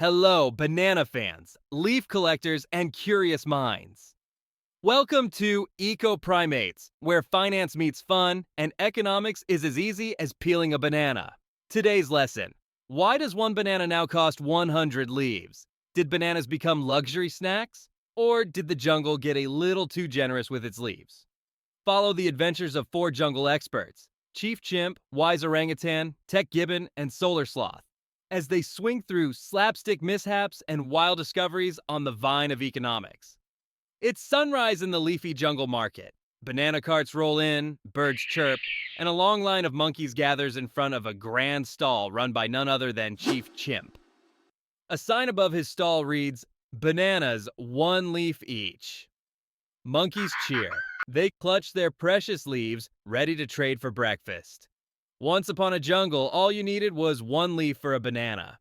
Hello, banana fans, leaf collectors, and curious minds. Welcome to EcoPrimates, where finance meets fun and economics is as easy as peeling a banana. Today's lesson: why does one banana now cost 100 leaves? Did bananas become luxury snacks? Or did the jungle get a little too generous with its leaves? Follow the adventures of four jungle experts: Chief Chimp, Wise Orangutan, Tech Gibbon, and Solar Sloth, as they swing through slapstick mishaps and wild discoveries on the vine of economics. It's sunrise in the leafy jungle market. Banana carts roll in, birds chirp, and a long line of monkeys gathers in front of a grand stall run by none other than Chief Chimp. A sign above his stall reads, "Bananas, one leaf each." Monkeys cheer. They clutch their precious leaves, ready to trade for breakfast. Once upon a jungle, all you needed was one leaf for a banana.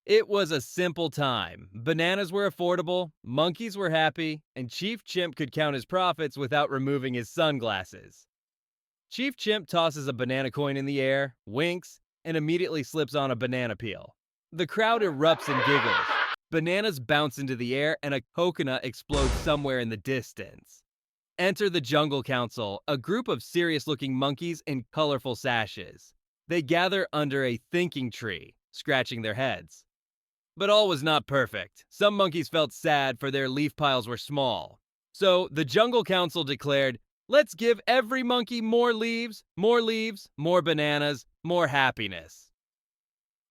It was a simple time. Bananas were affordable, monkeys were happy, and Chief Chimp could count his profits without removing his sunglasses. Chief Chimp tosses a banana coin in the air, winks, and immediately slips on a banana peel. The crowd erupts in giggles. Bananas bounce into the air, and a coconut explodes somewhere in the distance. Enter the Jungle Council, a group of serious-looking monkeys in colorful sashes. They gather under a thinking tree, scratching their heads. But all was not perfect. Some monkeys felt sad for their leaf piles were small. So the Jungle Council declared, "Let's give every monkey more leaves, more bananas, more happiness."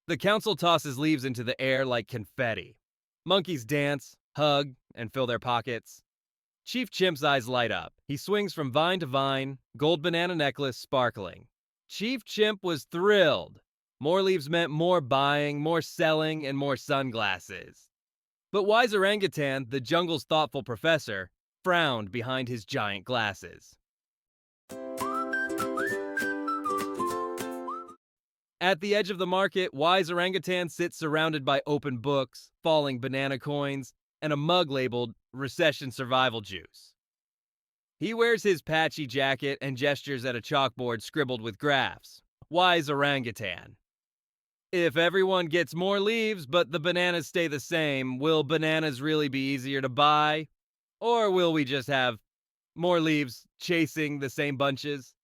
The council tosses leaves into the air like confetti. Monkeys dance, hug, and fill their pockets. Chief Chimp's eyes light up. He swings from vine to vine, gold banana necklace sparkling. Chief Chimp was thrilled. More leaves meant more buying, more selling, and more sunglasses. But Wise Orangutan, the jungle's thoughtful professor, frowned behind his giant glasses. At the edge of the market, Wise Orangutan sits surrounded by open books, falling banana coins, and a mug labeled "Recession Survival Juice." He wears his patchy jacket and gestures at a chalkboard scribbled with graphs. Wise Orangutan. If everyone gets more leaves but the bananas stay the same, will bananas really be easier to buy? Or will we just have more leaves chasing the same bunches?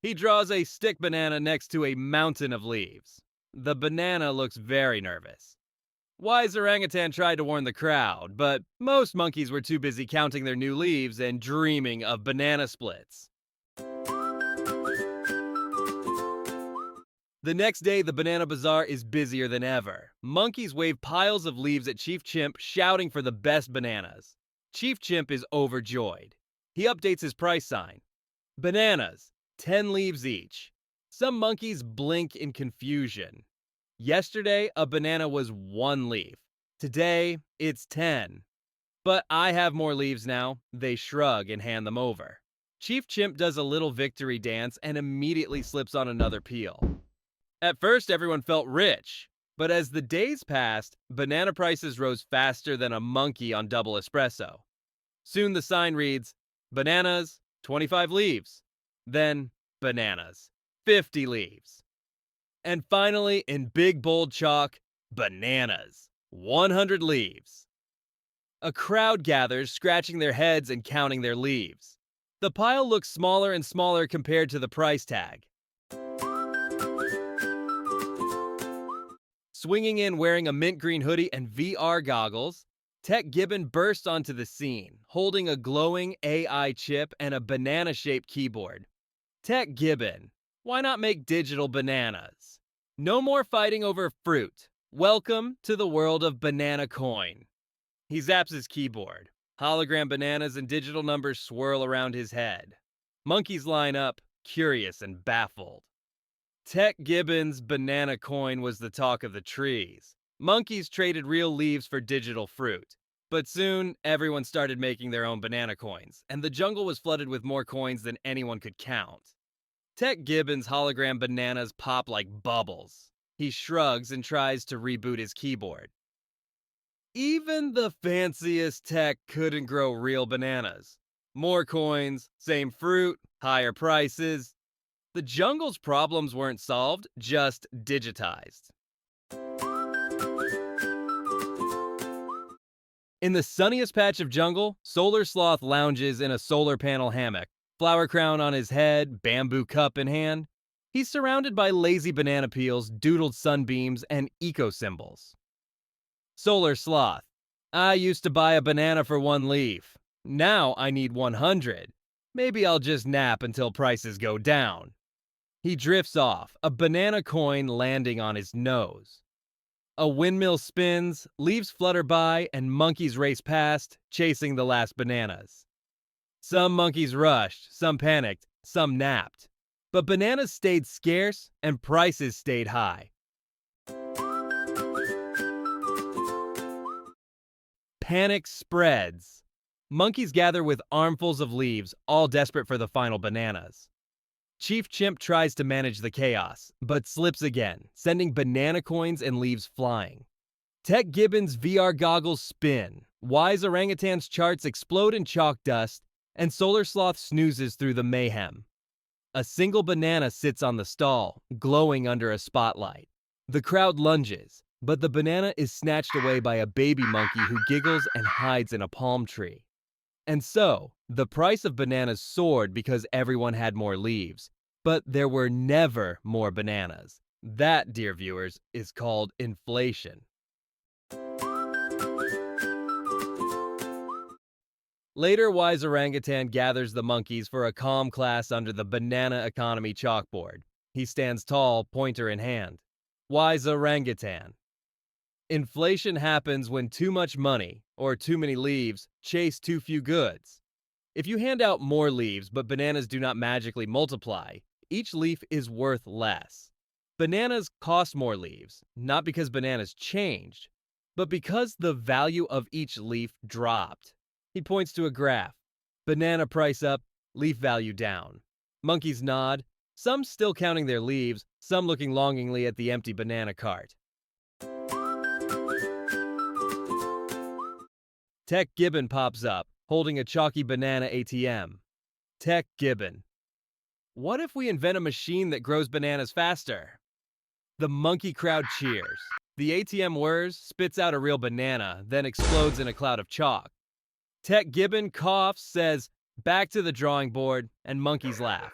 He draws a stick banana next to a mountain of leaves. The banana looks very nervous. Wise Orangutan tried to warn the crowd, but most monkeys were too busy counting their new leaves and dreaming of banana splits. The next day, the banana bazaar is busier than ever. Monkeys wave piles of leaves at Chief Chimp, shouting for the best bananas. Chief Chimp is overjoyed. He updates his price sign. Bananas, 10 leaves each. Some monkeys blink in confusion. Yesterday, a banana was 1 leaf. Today, it's 10. But I have more leaves now. They shrug and hand them over. Chief Chimp does a little victory dance and immediately slips on another peel. At first, everyone felt rich. But as the days passed, banana prices rose faster than a monkey on double espresso. Soon the sign reads, "Bananas, 25 leaves." Then, "Bananas, 50 leaves." And finally, in big bold chalk, "Bananas, 100 leaves." A crowd gathers, scratching their heads and counting their leaves. The pile looks smaller and smaller compared to the price tag. Swinging in wearing a mint green hoodie and VR goggles, Tech Gibbon bursts onto the scene, holding a glowing AI chip and a banana-shaped keyboard. Tech Gibbon, why not make digital bananas? No more fighting over fruit. Welcome to the world of banana coin. He zaps his keyboard. Hologram bananas and digital numbers swirl around his head. Monkeys line up, curious and baffled. Tech Gibbon's banana coin was the talk of the trees. Monkeys traded real leaves for digital fruit. But soon, everyone started making their own banana coins, and the jungle was flooded with more coins than anyone could count. Tech Gibbon's hologram bananas pop like bubbles. He shrugs and tries to reboot his keyboard. Even the fanciest tech couldn't grow real bananas. More coins, same fruit, higher prices. The jungle's problems weren't solved, just digitized. In the sunniest patch of jungle, Solar Sloth lounges in a solar panel hammock, flower crown on his head, bamboo cup in hand. He's surrounded by lazy banana peels, doodled sunbeams, and eco symbols. Solar Sloth. I used to buy a banana for 1 leaf. Now I need 100. Maybe I'll just nap until prices go down. He drifts off, a banana coin landing on his nose. A windmill spins, leaves flutter by, and monkeys race past, chasing the last bananas. Some monkeys rushed, some panicked, some napped. But bananas stayed scarce and prices stayed high. Panic spreads. Monkeys gather with armfuls of leaves, all desperate for the final bananas. Chief Chimp tries to manage the chaos, but slips again, sending banana coins and leaves flying. Tech Gibbon's VR goggles spin, wise orangutan's charts explode in chalk dust, and Solar Sloth snoozes through the mayhem. A single banana sits on the stall, glowing under a spotlight. The crowd lunges, but the banana is snatched away by a baby monkey who giggles and hides in a palm tree. And so, the price of bananas soared because everyone had more leaves. But there were never more bananas. That, dear viewers, is called inflation. Later, wise orangutan gathers the monkeys for a calm class under the banana economy chalkboard. He stands tall, pointer in hand. Wise orangutan. Inflation happens when too much money, or too many leaves, chase too few goods. If you hand out more leaves but bananas do not magically multiply, each leaf is worth less. Bananas cost more leaves, not because bananas changed, but because the value of each leaf dropped. He points to a graph. Banana price up, leaf value down. Monkeys nod, some still counting their leaves, some looking longingly at the empty banana cart. Tech Gibbon pops up, holding a chalky banana ATM. Tech Gibbon. What if we invent a machine that grows bananas faster? The monkey crowd cheers. The ATM whirs, spits out a real banana, then explodes in a cloud of chalk. Tech Gibbon coughs, says, "Back to the drawing board," and monkeys laugh.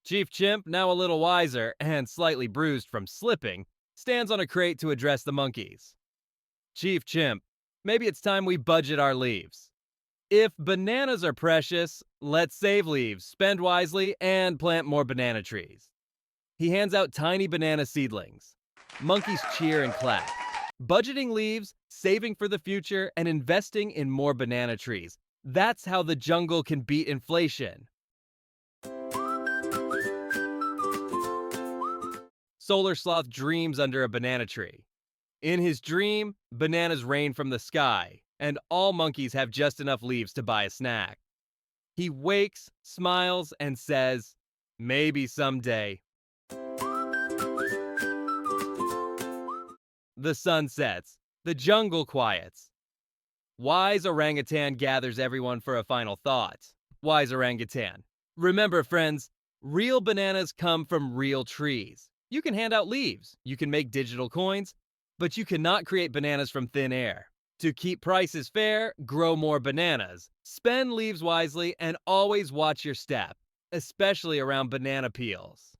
Chief Chimp, now a little wiser and slightly bruised from slipping, stands on a crate to address the monkeys. Chief Chimp, maybe it's time we budget our leaves. If bananas are precious, let's save leaves, spend wisely, and plant more banana trees. He hands out tiny banana seedlings. Monkeys cheer and clap. Budgeting leaves, saving for the future, and investing in more banana trees. That's how the jungle can beat inflation. Solar Sloth dreams under a banana tree. In his dream, bananas rain from the sky, and all monkeys have just enough leaves to buy a snack. He wakes, smiles, and says, "Maybe someday." The sun sets. The jungle quiets. Wise orangutan gathers everyone for a final thought. Wise orangutan. Remember, friends, real bananas come from real trees. You can hand out leaves, you can make digital coins, but you cannot create bananas from thin air. To keep prices fair, grow more bananas, spend leaves wisely, and always watch your step, especially around banana peels.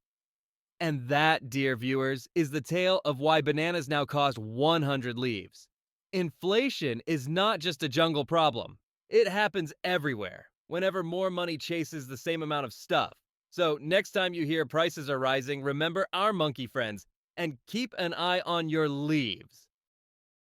And that, dear viewers, is the tale of why bananas now cost 100 leaves. Inflation is not just a jungle problem. It happens everywhere, whenever more money chases the same amount of stuff. So next time you hear prices are rising, remember our monkey friends and keep an eye on your leaves.